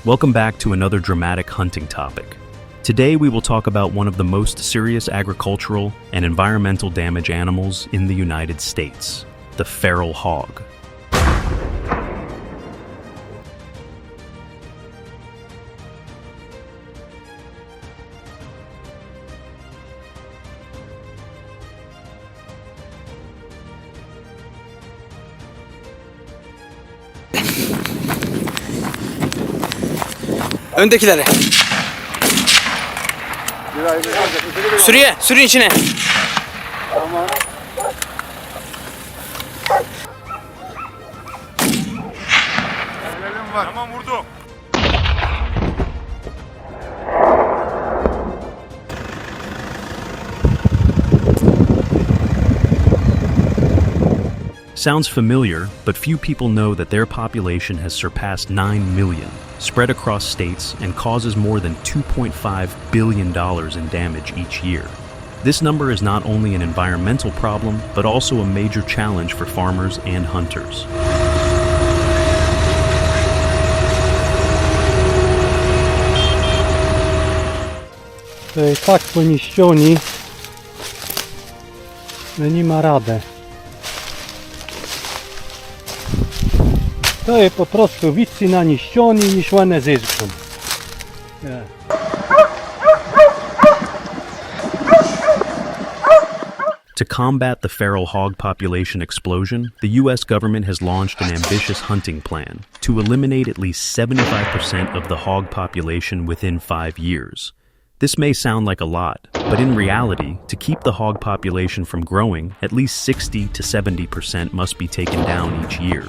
Welcome back to another dramatic hunting topic. Today we will talk about one of the most serious agricultural and environmental damage animals in the United States, the feral hog. Öndekileri. Sürüye, sürün içine. Tamam. Gelelim var. Tamam vurdum. Sounds familiar, but few people know that their population has surpassed 9 million, spread across states, and causes more than $2.5 billion in damage each year. This number is not only an environmental problem, but also a major challenge for farmers and hunters. Tak poniszczeni, że nie ma rady. To jest po prostu więcej naniszczeni niż one zyską. To combat the feral hog population explosion, the U.S. government has launched an ambitious hunting plan to eliminate at least 75% of the hog population within 5 years. This may sound like a lot, but in reality, to keep the hog population from growing, at least 60 to 70% must be taken down each year.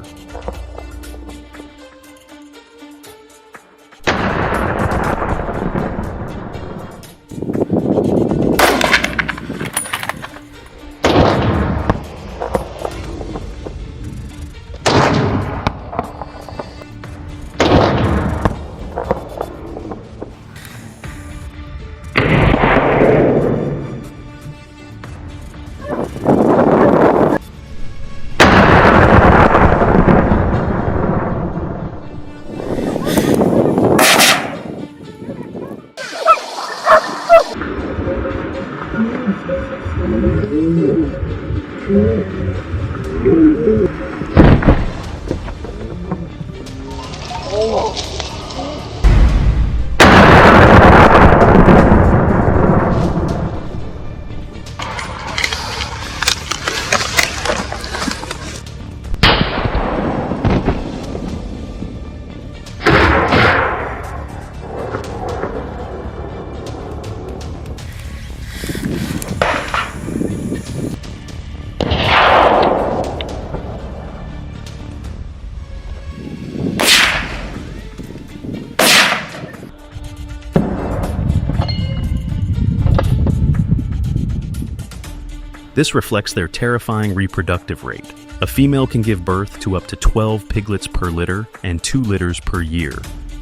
This reflects their terrifying reproductive rate. A female can give birth to up to 12 piglets per litter and 2 litters per year.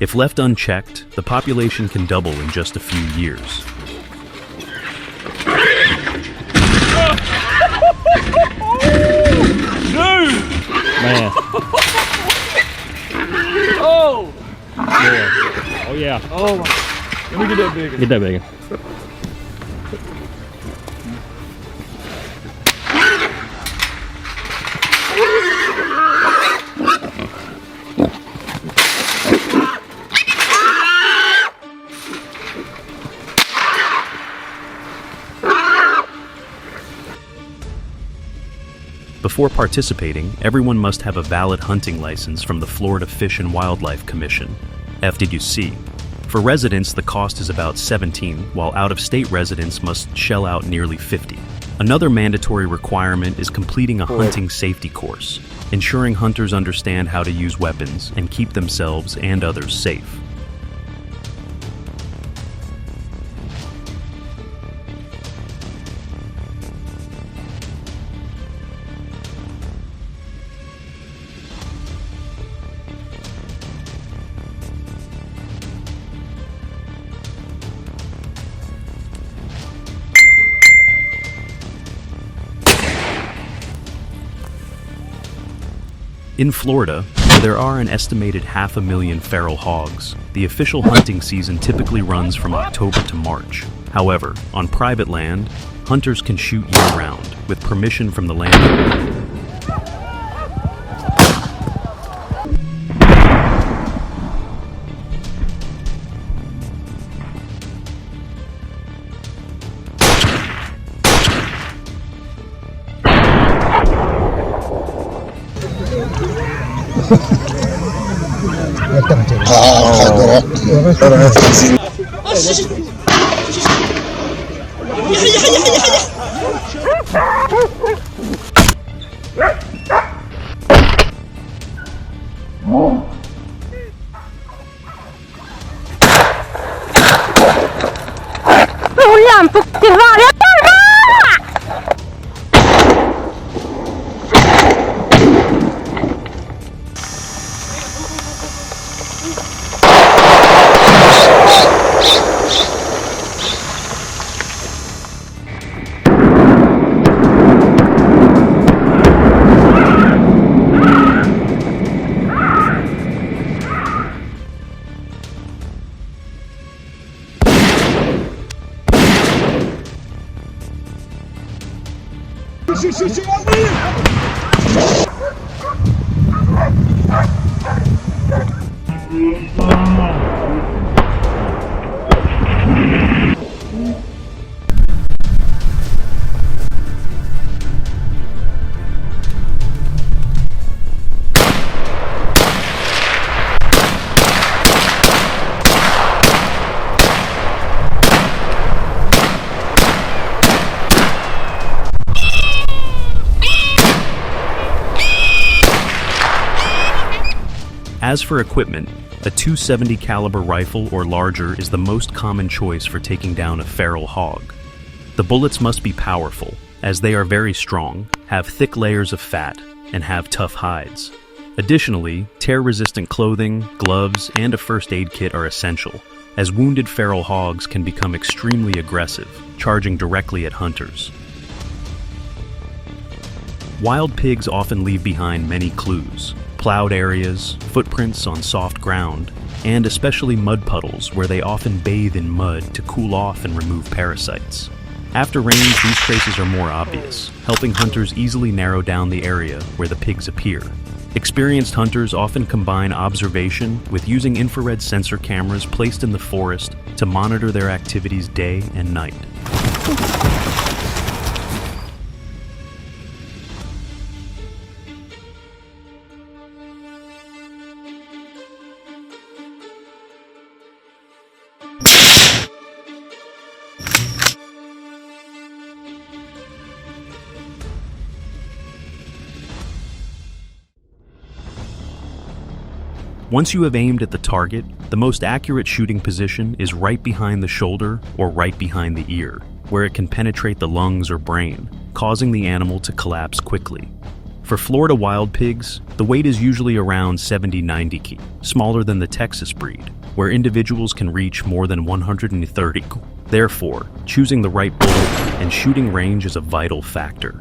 If left unchecked, the population can double in just a few years. Man. Oh! Yeah. Oh yeah. Oh! Let me get that big one. Get that big one. Before participating, everyone must have a valid hunting license from the Florida Fish and Wildlife Commission, FDUC. For residents, the cost is about $17, while out-of-state residents must shell out nearly $50. Another mandatory requirement is completing a hunting safety course, ensuring hunters understand how to use weapons and keep themselves and others safe. In Florida, there are an estimated 500,000 feral hogs, the official hunting season typically runs from October to March. However, on private land, hunters can shoot year-round, with permission from the landowner. As for equipment, a .270 caliber rifle or larger is the most common choice for taking down a feral hog. The bullets must be powerful, as they are very strong, have thick layers of fat, and have tough hides. Additionally, tear-resistant clothing, gloves, and a first aid kit are essential, as wounded feral hogs can become extremely aggressive, charging directly at hunters. Wild pigs often leave behind many clues: plowed areas, footprints on soft ground, and especially mud puddles where they often bathe in mud to cool off and remove parasites. After rains, these traces are more obvious, helping hunters easily narrow down the area where the pigs appear. Experienced hunters often combine observation with using infrared sensor cameras placed in the forest to monitor their activities day and night. Once you have aimed at the target, the most accurate shooting position is right behind the shoulder or right behind the ear, where it can penetrate the lungs or brain, causing the animal to collapse quickly. For Florida wild pigs, the weight is usually around 70-90 kg, smaller than the Texas breed, where individuals can reach more than 130 kg. Therefore, choosing the right bullet and shooting range is a vital factor.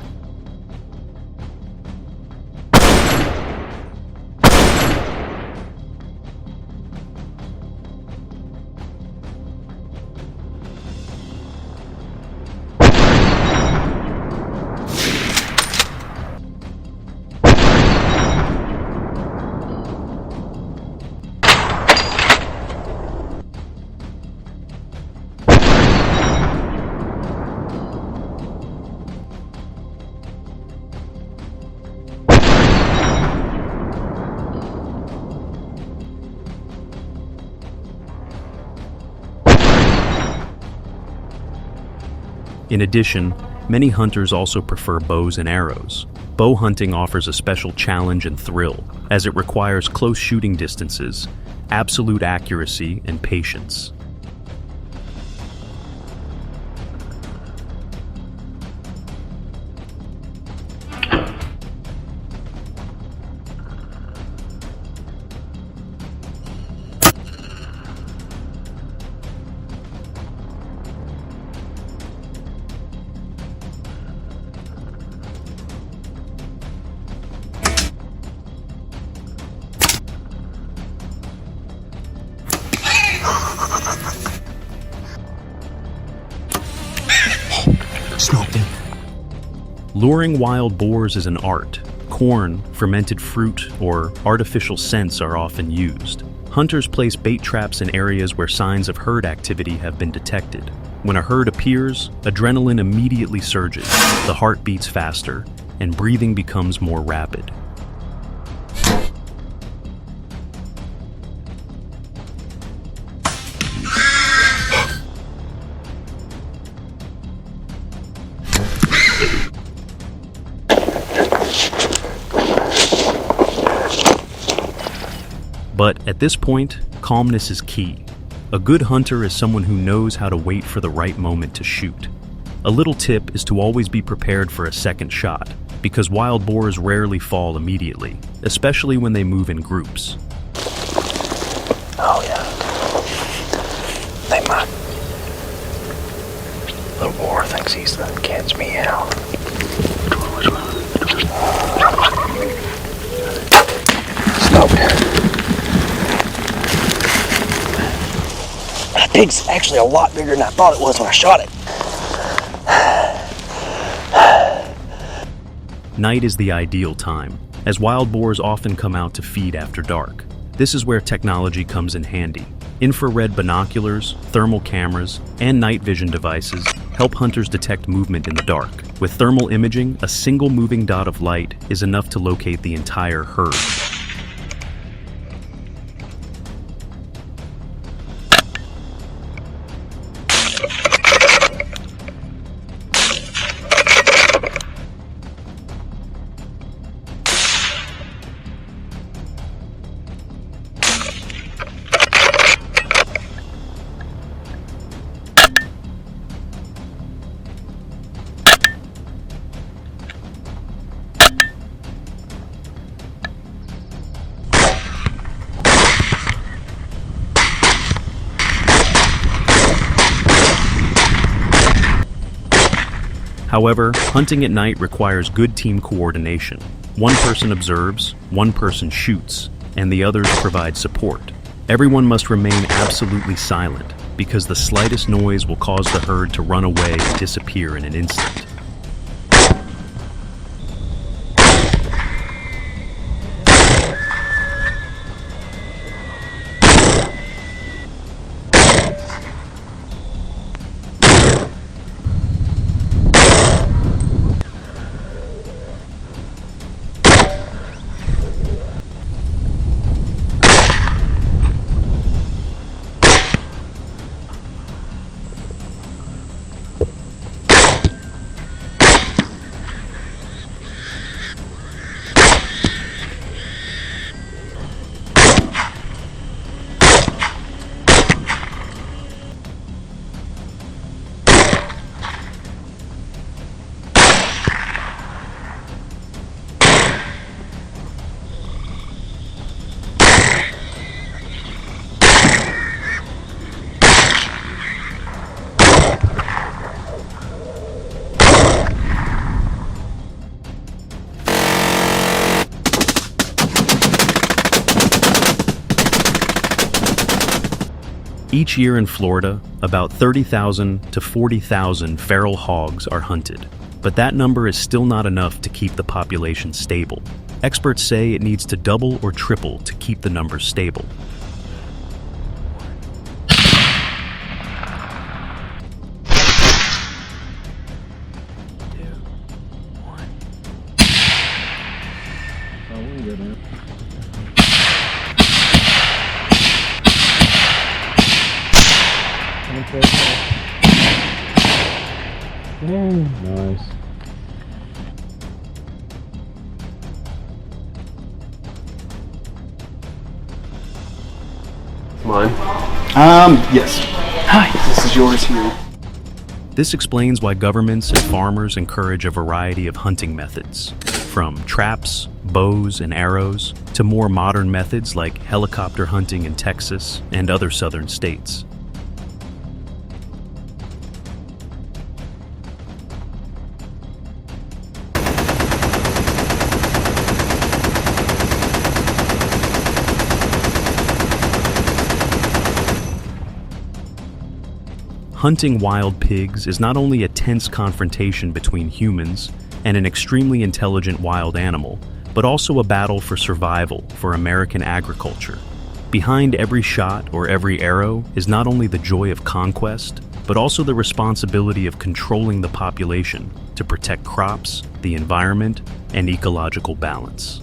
In addition, many hunters also prefer bows and arrows. Bow hunting offers a special challenge and thrill, as it requires close shooting distances, absolute accuracy, and patience. Smoked him. Luring wild boars is an art. Corn, fermented fruit, or artificial scents are often used. Hunters place bait traps in areas where signs of herd activity have been detected. When a herd appears, adrenaline immediately surges, the heart beats faster, and breathing becomes more rapid. But at this point, calmness is key. A good hunter is someone who knows how to wait for the right moment to shoot. A little tip is to always be prepared for a second shot, because wild boars rarely fall immediately, especially when they move in groups. Oh yeah. They might. Little boar thinks he's the cat's meow. Smoked. That pig's actually a lot bigger than I thought it was when I shot it. Night is the ideal time, as wild boars often come out to feed after dark. This is where technology comes in handy. Infrared binoculars, thermal cameras, and night vision devices help hunters detect movement in the dark. With thermal imaging, a single moving dot of light is enough to locate the entire herd. However, hunting at night requires good team coordination. One person observes, one person shoots, and the others provide support. Everyone must remain absolutely silent, because the slightest noise will cause the herd to run away and disappear in an instant. Each year in Florida, about 30,000 to 40,000 feral hogs are hunted. But that number is still not enough to keep the population stable. Experts say it needs to double or triple to keep the numbers stable. Nice. Mine? Yes. Hi, this is yours here. This explains why governments and farmers encourage a variety of hunting methods, from traps, bows, and arrows, to more modern methods like helicopter hunting in Texas and other southern states. Hunting wild pigs is not only a tense confrontation between humans and an extremely intelligent wild animal, but also a battle for survival for American agriculture. Behind every shot or every arrow is not only the joy of conquest, but also the responsibility of controlling the population to protect crops, the environment, and ecological balance.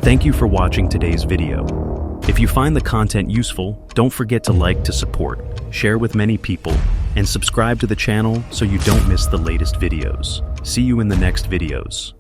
Thank you for watching today's video. If you find the content useful, don't forget to like to support, share with many people, and subscribe to the channel so you don't miss the latest videos. See you in the next videos.